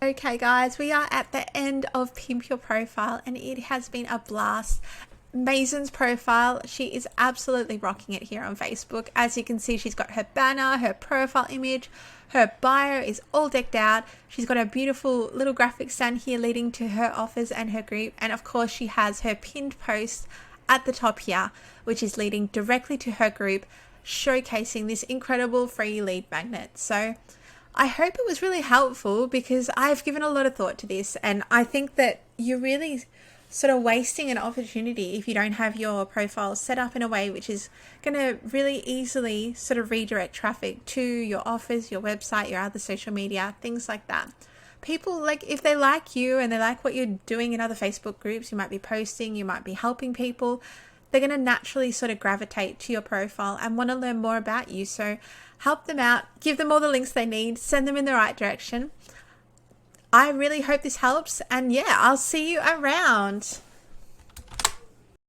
Okay guys, we are at the end of Pimp Your Profile and it has been a blast. Mason's profile, she is absolutely rocking it here on Facebook. As you can see, she's got her banner, her profile image, her bio is all decked out. She's got a beautiful little graphics down here leading to her offers and her group, and of course she has her pinned post at the top here, which is leading directly to her group, showcasing this incredible free lead magnet. So I hope it was really helpful because I've given a lot of thought to this, and I think that you're really sort of wasting an opportunity if you don't have your profile set up in a way which is going to really easily sort of redirect traffic to your offers, your website, your other social media, things like that. People, like, if they like you and they like what you're doing in other Facebook groups, you might be posting, you might be helping people, they're going to naturally sort of gravitate to your profile and want to learn more about you. So help them out, give them all the links they need, send them in the right direction. I really hope this helps, and yeah, I'll see you around.